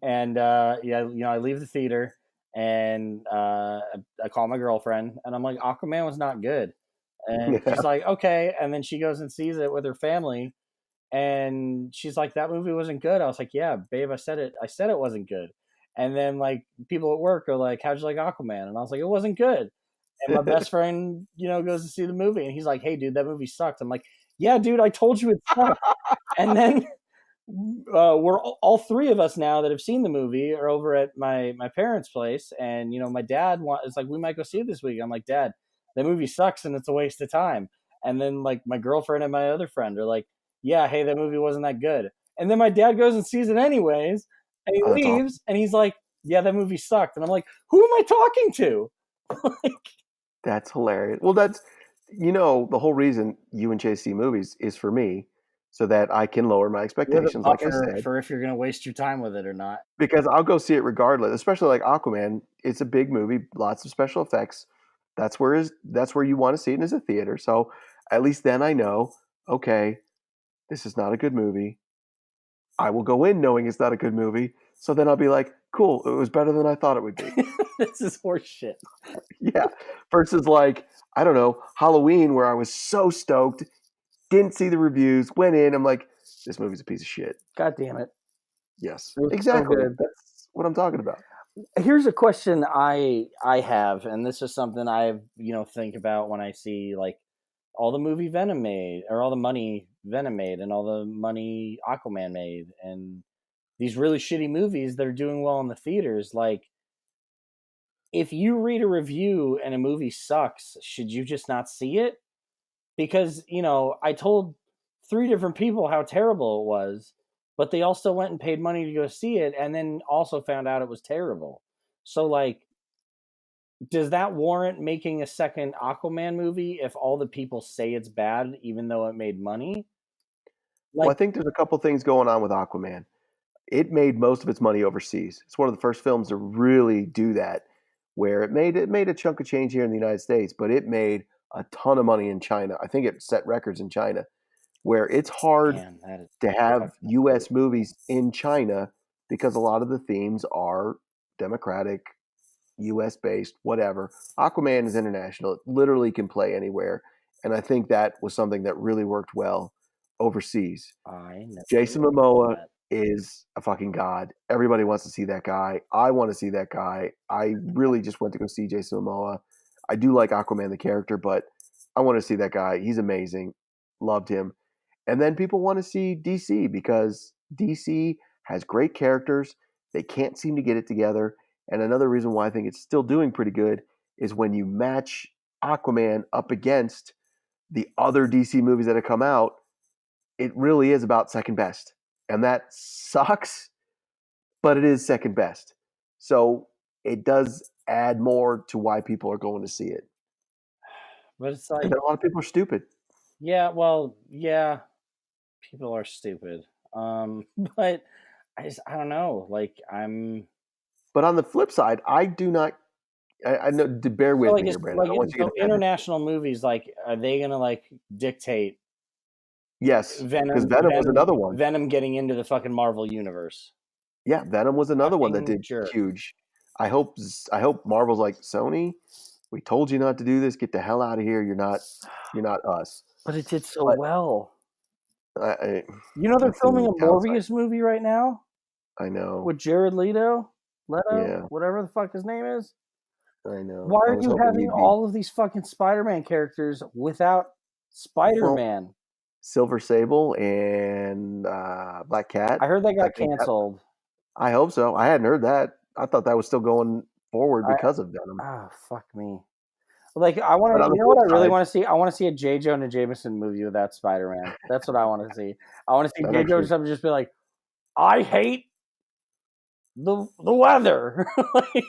and yeah, I leave the theater and I call my girlfriend and I'm like, Aquaman was not good, and Yeah. she's like, okay, and then she goes and sees it with her family, and she's like, that movie wasn't good. I was like, yeah, babe, I said it. I said it wasn't good. And then like people at work are like, how'd you like Aquaman? And I was like, it wasn't good. And my best friend, goes to see the movie, and he's like, hey, dude, that movie sucked. I'm like, yeah, dude, I told you it sucked. And then we're all three of us now that have seen the movie are over at my parents' place, and my dad is like, we might go see it this week. I'm like, Dad, that movie sucks and it's a waste of time. And then like my girlfriend and my other friend are like, yeah, hey, that movie wasn't that good. And then my dad goes and sees it anyways, and he Oh, that's awesome. leaves, and he's like, yeah, that movie sucked. And I'm like, who am I talking to? That's hilarious. Well, the whole reason you and Chase see movies is for me so that I can lower my You're the expectations, like I buffer said, for if you're gonna waste your time with it or not. because I'll go see it regardless, especially like Aquaman. It's a big movie, lots of special effects. That's where you want to see it is a theater. So at least then I know, okay, this is not a good movie. I will go in knowing it's not a good movie. So then I'll be like, cool, it was better than I thought it would be. This is horse shit. Yeah. Versus like, I don't know, Halloween where I was so stoked, didn't see the reviews, went in, I'm like, this movie's a piece of shit. God damn it. Yes. It was so Exactly. good. That's what I'm talking about. Here's a question I have, and this is something I think about when I see like all the movie Venom made, or all the money Venom made, and all the money Aquaman made, and these really shitty movies that are doing well in the theaters. Like, if you read a review and a movie sucks, should you just not see it? Because I told three different people how terrible it was, but they all still went and paid money to go see it, and then also found out it was terrible. So like, does that warrant making a second Aquaman movie if all the people say it's bad even though it made money? Well, I Like, think there's a couple things going on with Aquaman. It made most of its money overseas. It's one of the first films to really do that, where it made a chunk of change here in the United States, but it made a ton of money in China. I think it set records in China, where it's hard man, that is to have fucking U.S. movies in China because a lot of the themes are democratic, U.S. based, whatever. Aquaman is international; it literally can play anywhere, and I think that was something that really worked well overseas. I never Jason realized Momoa that. is a fucking god. Everybody wants to see that guy. I want to see that guy. I really just went to go see Jason Momoa. I do like Aquaman the character, but I want to see that guy. He's amazing. Loved him. And then people want to see DC because DC has great characters. They can't seem to get it together. And another reason why I think it's still doing pretty good is when you match Aquaman up against the other DC movies that have come out, it really is about second best. And that sucks, but it is second best. So it does add more to why people are going to see it. But it's And like, then a lot of people are stupid. yeah, well, yeah, people are stupid. But I don't know. Like, But on the flip side, I do not. I know. Bear so with like me it's here, Brandon. I like don't want you to so get offended. international movies, like, are they gonna like dictate Yes, because Venom Venom was Venom another one. Venom getting into the fucking Marvel universe? Yeah, Venom was another one that Fucking did jerk. huge. I hope. I hope Marvel's like Sony. We told you not to do this. Get the hell out of here. You're not us. But it did so But well. I, You know they're let's see filming the a downside. Morbius movie right now I know. with Jared Leto, Yeah, whatever the fuck his name is. I know. Why I are was you hoping having you'd be all of these fucking Spider-Man characters without well. Spider-Man? Silver Sable and Black Cat. I heard they I got think that. canceled. I hope so. I hadn't heard that. I thought that was still going forward I because of Venom. fuck me. Like I want But to, on the you know flip what I really side, want to see? I want to see a J. Jonah Jameson movie without Spider-Man. That's what I want to see. I want to see that J. Jonah actually, Jameson just be like, I hate the weather. Like,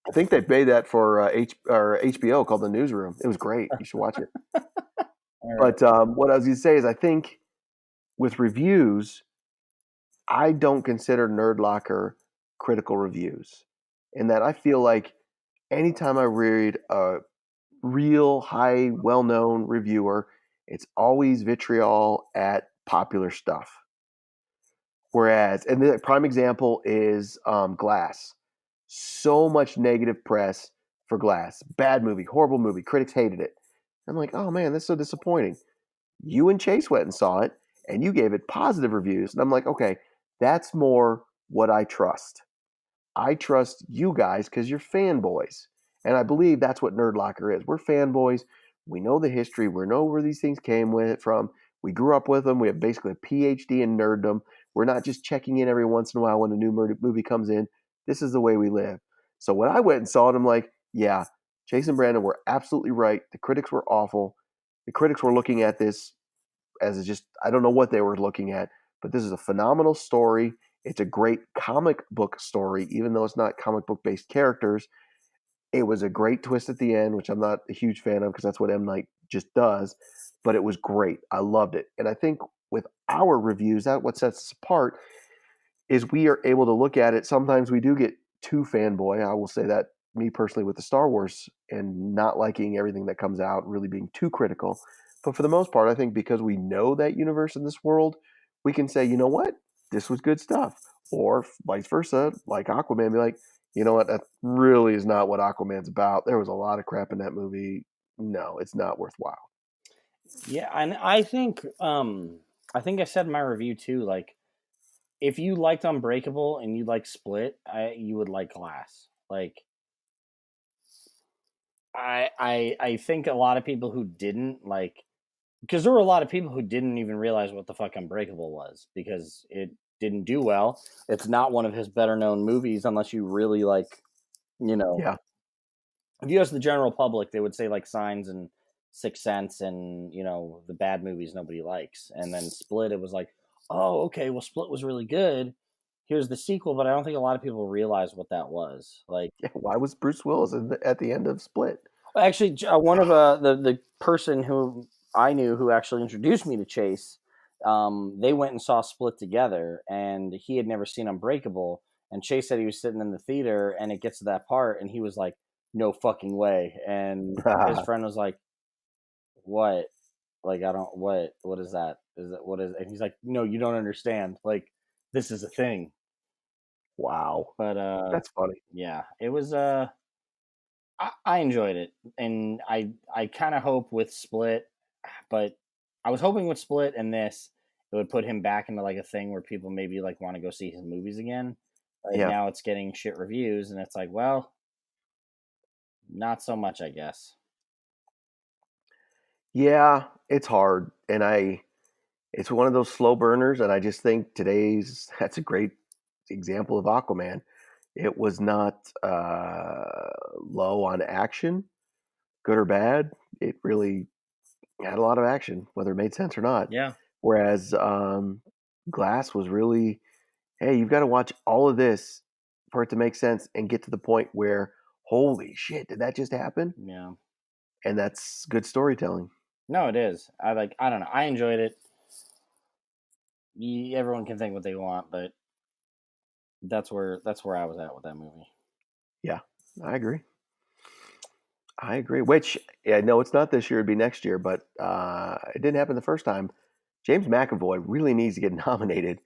I think they made that for HBO called The Newsroom. It was great. You should watch it. all right. But what I was going to say is, I think with reviews, I don't consider Nerdlocker critical reviews, in that I feel like anytime I read a real high, well-known reviewer, it's always vitriol at popular stuff. Whereas, and the prime example is Glass. So much negative press for Glass. Bad movie, horrible movie. Critics hated it. I'm like, oh man, that's so disappointing. You and Chase went and saw it, and you gave it positive reviews. And I'm like, okay, that's more what I trust. I trust you guys because you're fanboys. And I believe that's what Nerdlocker is. We're fanboys. We know the history. We know where these things came with from. We grew up with them. We have basically a PhD in nerddom. We're not just checking in every once in a while when a new movie comes in. This is the way we live. So when I went and saw it, I'm like, yeah, Chase and Brandon were absolutely right. The critics were awful. The critics were looking at this as just, I don't know what they were looking at, but this is a phenomenal story. It's a great comic book story, even though it's not comic book based characters. It was a great twist at the end, which I'm not a huge fan of because that's what M. Night just does, but it was great. I loved it. And I think with our reviews, that what sets us apart is we are able to look at it. Sometimes we do get too fanboy. I will say that me personally with the Star Wars and not liking everything that comes out, really being too critical. But for the most part, I think because we know that universe in this world, we can say, you know what, this was good stuff. Or vice versa, like Aquaman, be like, you know what, that really is not what Aquaman's about. There was a lot of crap in that movie. No, it's not worthwhile. Yeah, and I think I said in my review too, like if you liked Unbreakable and you like Split, you would like Glass. Like I think a lot of people who didn't like, because there were a lot of people who didn't even realize what the fuck Unbreakable was because it didn't do well. It's not one of his better known movies unless you really like, you know, Yeah. if you ask the general public, they would say like Signs and Sixth Sense and the bad movies nobody likes. And then Split, it was like, oh, okay, well, Split was really good. Here's the sequel, but I don't think a lot of people realize what that was. Like, Yeah. Why was Bruce Willis at the end of Split? actually, one of the person who I knew who actually introduced me to Chase, they went and saw Split together, and he had never seen Unbreakable. And Chase said he was sitting in the theater, and it gets to that part, and he was like, "No fucking way!" And his friend was like, "What? Like, I don't what? What is that? Is it what is?" And he's like, "No, you don't understand. Like, this is a thing." Wow. But That's funny. yeah, it was I enjoyed it, and I kind of hope with Split, but I was hoping with Split and this, it would put him back into like a thing where people maybe like want to go see his movies again. But Yeah. now it's getting shit reviews, and it's like, well, not so much, I guess. Yeah, it's hard. It's one of those slow burners. And I just think that's a great example of Aquaman. It was not low on action, good or bad. It really had a lot of action, whether it made sense or not. Yeah, Whereas Glass was really, hey, you've got to watch all of this for it to make sense and get to the point where, holy shit, did that just happen? yeah. And that's good storytelling. No, it is. I don't know. I enjoyed it. Everyone can think what they want, but that's where I was at with that movie. Yeah, I agree. I agree. Which, yeah, no, it's not this year. It'd be next year, but it didn't happen the first time. James McAvoy really needs to get nominated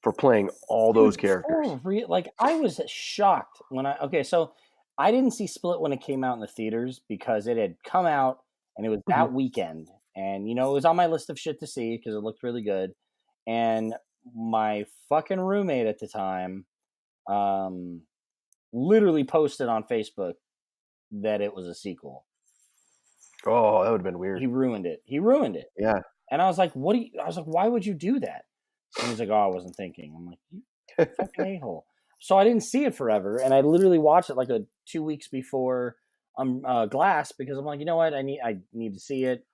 for playing all those Dude, characters. for real, like I was shocked when I okay, so I didn't see Split when it came out in the theaters because it had come out and it was Mhm. that weekend, and it was on my list of shit to see because it looked really good. And my fucking roommate at the time, um, literally posted on Facebook that it was a sequel. Oh, that would have been weird. He ruined it. He ruined it. Yeah. And I was like, "What do you?" I was like, "Why would you do that?" And he's like, "Oh, I wasn't thinking." I'm like, "You fucking a hole." So I didn't see it forever, and I literally watched it like 2 weeks before Glass because I'm like, you know what, I need to see it.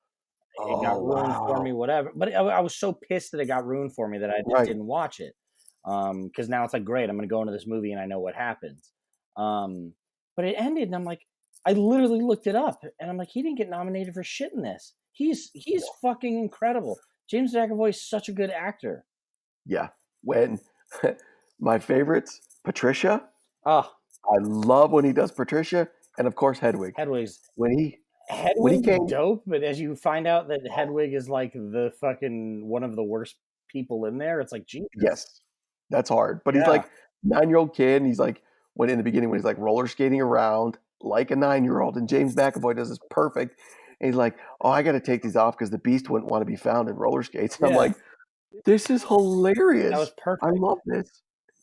It got Oh, ruined for me, wow. whatever. But I was so pissed that it got ruined for me that I just Right. didn't watch it. Because now it's like, great, I'm going to go into this movie and I know what happens. Um, but it ended, and I'm like, I literally looked it up, and I'm like, he didn't get nominated for shit in this. He's fucking incredible. James McAvoy is such a good actor. Yeah. When my favorites, Patricia. Oh, I love when he does Patricia, and of course Hedwig. Hedwig's When he when he Hedwig's came, dope, but as you find out that Hedwig is like the fucking one of the worst people in there, it's like Jesus. yes, that's hard. But he's Yeah, like 9-year-old kid, and he's like when in the beginning when he's like roller skating around like a 9-year-old, and James McAvoy does this perfect. And he's like, "Oh, I got to take these off because the Beast wouldn't want to be found in roller skates." And I'm yeah, like, "This is that was hilarious! I perfect. love this."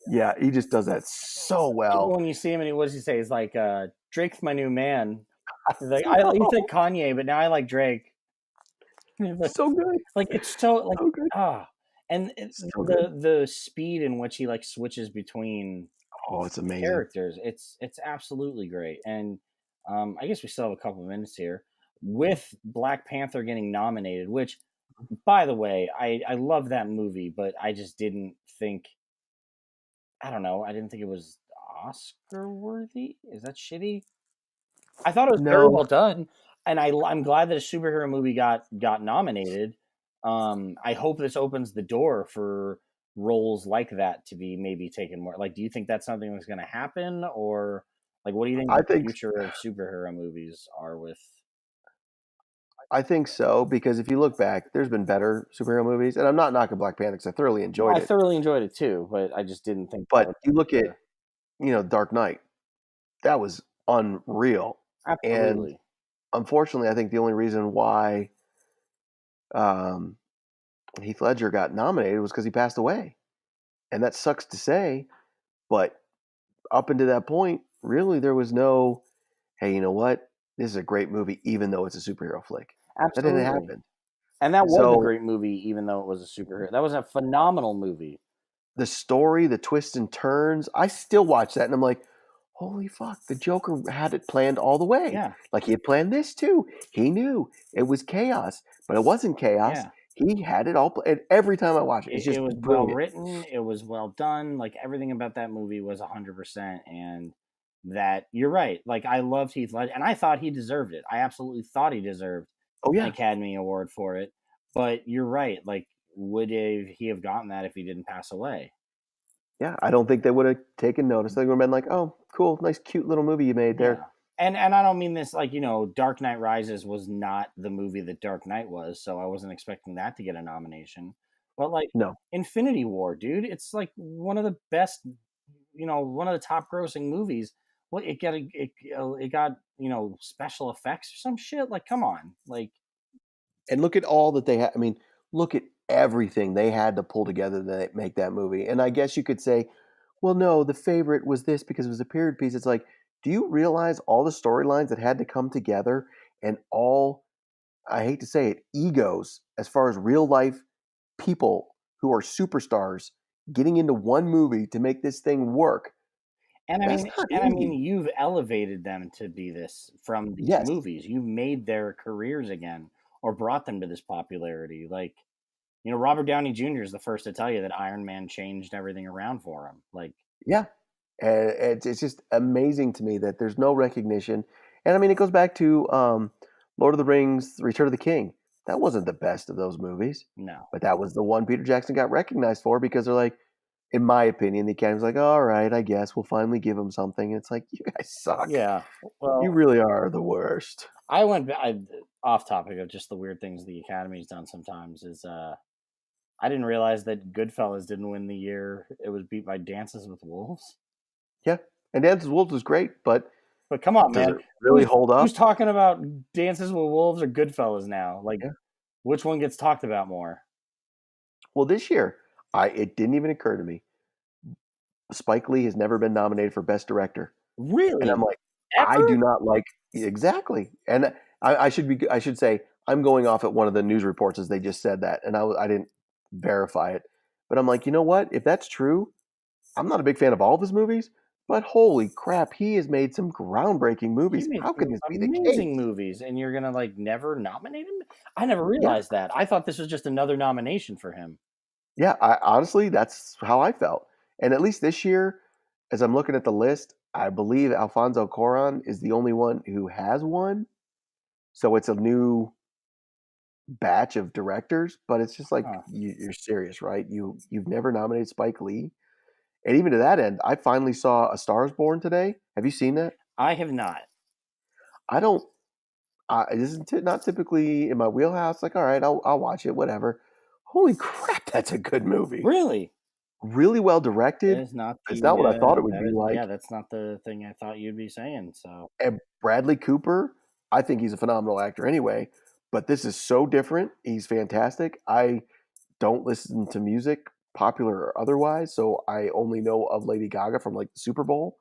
Yeah, he just does that so Even well. when you see him and what does he say? He's like, Drake's my new man. He's like, I he said No, Kanye, but now I like Drake. He's so good, like it's so like so good, ah, and so good. the speed in which he like switches between Oh, it's amazing. characters, it's absolutely great. And I guess we still have a couple of minutes here with Black Panther getting nominated, which by the way, I love that movie, but I just didn't think, I don't know, I didn't think it was Oscar worthy. Is that shitty? I thought it was very No, well done, and I'm glad that a superhero movie got nominated. I hope this opens the door for roles like that to be maybe taken more. Like, do you think that's something that's going to happen, or like, what do you think I the think future of superhero movies are with? I think so because if you look back, there's been better superhero movies, and I'm not knocking Black Panther because I thoroughly No, enjoyed I it. thoroughly enjoyed it too, but I just didn't think that But would you look at there. Dark Knight, that was unreal, and Absolutely, unfortunately, I think the only reason why um, Heath Ledger got nominated was because he passed away, and that sucks to say, but up until that point, really, there was no, hey, you know what? This is a great movie, even though it's a superhero flick. That didn't absolutely, happen. and that was a So great movie, even though it was a superhero. That was a phenomenal movie. the story, the twists and turns, I still watch that and I'm like, holy fuck, the Joker had it planned all the way. Yeah, Like he had planned this too. He knew it was chaos, but it wasn't chaos. yeah. He had it all. And every time I watch it, it's It just was well brilliant. written, it was well done, like, everything about that movie was 100%, and that you're right, like, I loved Heath Ledger, and I thought he deserved it. I absolutely thought he deserved Oh an yeah, Academy Award for it, but you're right, like, would he have gotten that if he didn't pass away? yeah. I don't think they would have taken notice. They would have been like, oh, cool, nice, cute little movie you made Yeah. there. And I don't mean this like, Dark Knight Rises was not the movie that Dark Knight was, so I wasn't expecting that to get a nomination. But like No, Infinity War, dude, it's like one of the best, one of the top grossing movies. Well, it got special effects or some shit. Like, come on, like, and look at all that they had. I mean, look at everything they had to pull together to make that movie. And I guess you could say, well, no, the favorite was this because it was a period piece. It's like, do you realize all the storylines that had to come together and all, I hate to say it, egos as far as real life people who are superstars getting into one movie to make this thing work? and I That's mean, not and I mean, easy. you've elevated them to be this from these Yes. movies. You've made their careers again, or brought them to this popularity. Like, Robert Downey Jr. is the first to tell you that Iron Man changed everything around for him. Like, Yeah. And it's just amazing to me that there's no recognition. And I mean, it goes back to Lord of the Rings, Return of the King. That wasn't the best of those movies, no. but that was the one Peter Jackson got recognized for because they're like, in my opinion, the Academy's like, all right, I guess we'll finally give him something. And it's like, you guys suck. Yeah. You Well, really are the worst. off topic of just the weird things the Academy's done sometimes is I didn't realize that Goodfellas didn't win the year it was beat by Dances with Wolves. Yeah. And Dances Wolves was great, but But come on, Does man. it really Who's hold up? who's talking about Dances with Wolves or Goodfellas now? Like, Yeah. which one gets talked about more? Well, this year, it didn't even occur to me. Spike Lee has never been nominated for Best Director, and I'm Really? like, I do Ever? not like exactly. And I should say I'm going off at one of the news reports as they just said that, and I didn't verify it, but I'm like, you know what? If that's true, I'm not a big fan of all of his movies, but holy crap, he has made some groundbreaking He movies. made How some can this be the amazing case? movies, and you're gonna like never nominate him? I never Yeah, realized that. I thought this was just another nomination for him. yeah. I honestly, that's how I felt. And at least this year, as I'm looking at the list, I believe Alfonso Cuarón is the only one who has won. So it's a new batch of directors, but it's just like Huh. you're serious, right? You've never nominated Spike Lee, and even to that end, I finally saw A Star Is Born today. Have you seen that? I have not. I don't. This is not typically in my wheelhouse. Like, all right, I'll watch it, whatever. Holy crap, that's a good movie. Really? Really well That directed. is not It's not the what I thought it would that be is like. yeah, that's not the thing I thought you'd be saying. So And Bradley Cooper, I think he's a phenomenal actor anyway. But this is so different. He's fantastic. I don't listen to music, popular or otherwise, so I only know of Lady Gaga from like the Super Bowl.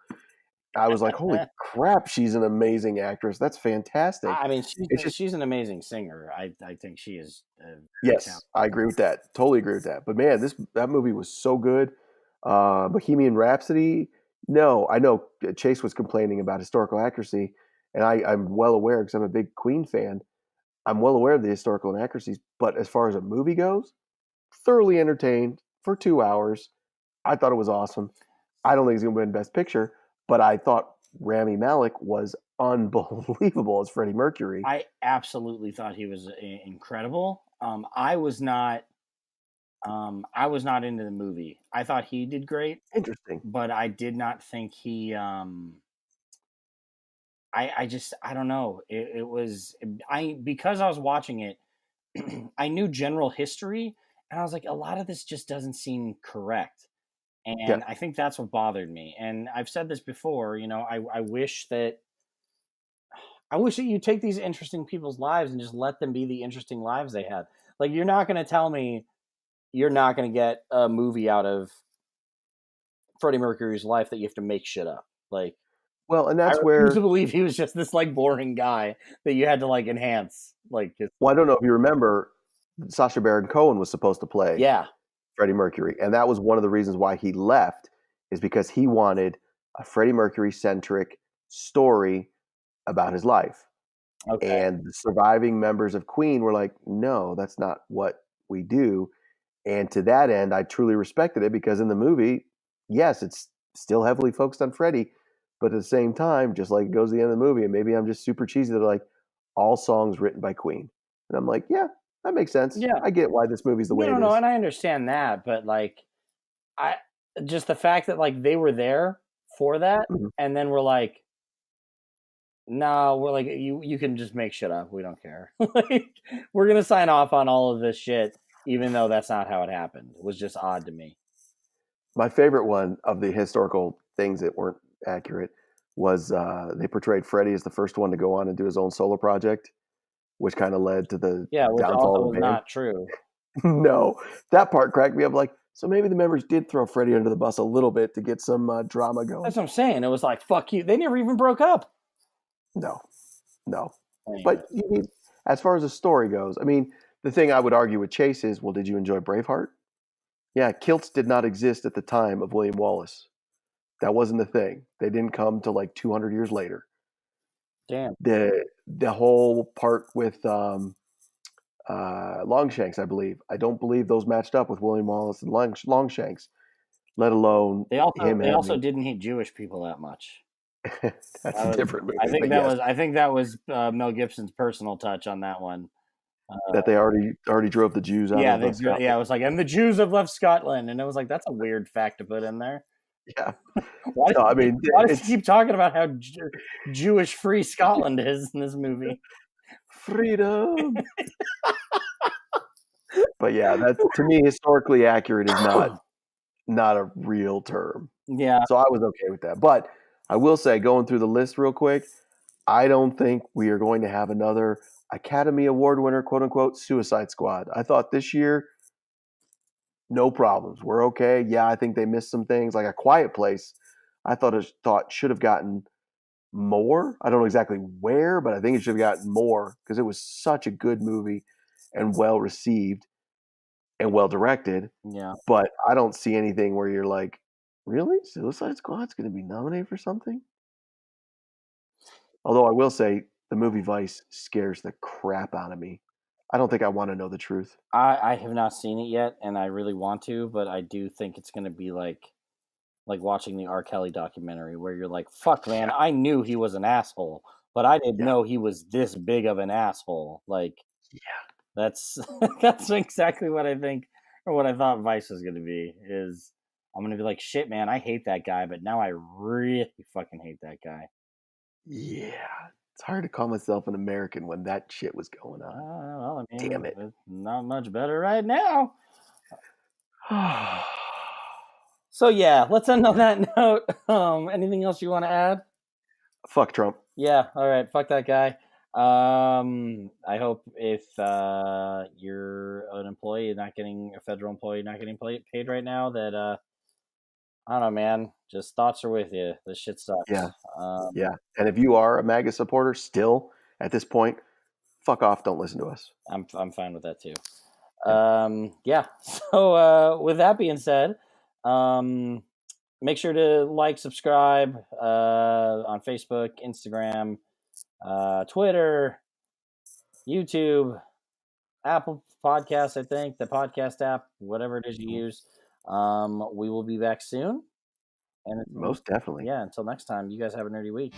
I was like, holy crap, she's an amazing actress. That's fantastic. I mean, It's just she's an amazing singer. I think she is very yes, I talented. agree with that. Totally agree with that. But man, that movie was so good. Bohemian Rhapsody. No, I know Chase was complaining about historical accuracy, and I'm well aware because I'm a big Queen fan. I'm well aware of the historical inaccuracies, but as far as a movie goes, thoroughly entertained for 2 hours. I thought it was awesome. I don't think he's going to win Best Picture, but I thought Rami Malek was unbelievable as Freddie Mercury. I absolutely thought he was incredible. I was not into the movie. I thought he did great, Interesting. but I did not think he. I just I don't know. It was I because I was watching it. I knew general history, and I was like, a lot of this just doesn't seem correct. Yeah. And I think that's what bothered me. And I've said this before. I wish that you take these interesting people's lives and just let them be the interesting lives they had. Like, you're not going to tell me you're not going to get a movie out of Freddie Mercury's life that you have to make shit up. Like, Well, and I that's refuse to where, believe he was just this like boring guy that you had to like enhance. Like, his well, I don't know if you remember, Sacha Baron Cohen was supposed to play yeah, Freddie Mercury, and that was one of the reasons why he left, is because he wanted a Freddie Mercury centric story about his life. okay, And the surviving members of Queen were like, no, that's not what we do. And to that end, I truly respected it because in the movie, yes, it's still heavily focused on Freddie, but at the same time, just like it goes to the end of the movie, and maybe I'm just super cheesy, they're like, all songs written by Queen. And I'm like, yeah, that makes sense. yeah, I get why this movie's the way it no, is. and I understand that, but like, I just the fact that like they were there for that, Mhm. and then we're like, no, we're like, you can just make shit up. We don't care. Like, we're gonna sign off on all of this shit, even though that's not how it happened. It was just odd to me. My favorite one of the historical things that weren't accurate was they portrayed Freddie as the first one to go on and do his own solo project, which kind of led to the Yeah, which also downfall of was the band. not true. No, that part cracked me up. Like, so maybe the members did throw Freddie under the bus a little bit to get some drama going. That's what I'm saying. It was like, fuck you. They never even broke up. No, no. Anyway, But you need, as far as the story goes, I mean, the thing I would argue with Chase is, well, did you enjoy Braveheart? Yeah, kilts did not exist at the time of William Wallace. That wasn't a thing. They didn't come till like 200 years later. damn. The whole part with Longshanks, I believe. I don't believe those matched up with William Wallace and Longshanks, let alone him They also having. didn't hate Jewish people that much. That's That a was different movie, but yes, I think that was Mel Gibson's personal touch on that one. that they already drove the Jews out Yeah, of Scotland. it was like, and the Jews have left Scotland, and it was like, that's a weird fact to put in there. Yeah, no, I mean Why does he it's keep talking about how Jewish free Scotland is in this movie? freedom. But yeah, that to me historically accurate is not a real term. Yeah, So I was okay with that. But I will say, going through the list real quick, I don't think we are going to have another Academy Award winner, quote unquote, Suicide Squad. I thought this year, no problems. We're okay. Yeah, I think they missed some things, like A Quiet Place. I thought should have gotten more. I don't know exactly where, but I think it should have gotten more because it was such a good movie and well received and well directed. Yeah. But I don't see anything where you're like, really? Suicide Squad's going to be nominated for something? Although I will say the movie Vice scares the crap out of me. I don't think I want to know the truth. I have not seen it yet, and I really want to, but I do think it's going to be like watching the R. Kelly documentary where you're like, fuck, man, I knew he was an asshole, but I didn't Yeah. know he was this big of an asshole. Like, Yeah. that's that's exactly what I think, or what I thought Vice was going to be. Is I'm going to be like, shit, man, I hate that guy, but now I really fucking hate that guy. Yeah. It's hard to call myself an American when that shit was going on. Well, I mean, Damn it. it's not much better right now. So yeah, let's end on that note. Anything else you want to add? Fuck Trump. Yeah, all right, fuck that guy. I hope if you're an employee, not getting a federal employee, not getting paid right now, that I don't know, man. Just thoughts are with you. This shit sucks. Yeah. Yeah. And if you are a MAGA supporter still at this point, fuck off. Don't listen to us. I'm fine with that too. Yeah. Yeah. So with that being said, make sure to like, subscribe on Facebook, Instagram, Twitter, YouTube, Apple Podcasts, I think, the podcast app, whatever it is you use. We will be back soon. And Most definitely. yeah, until next time, you guys have a nerdy week.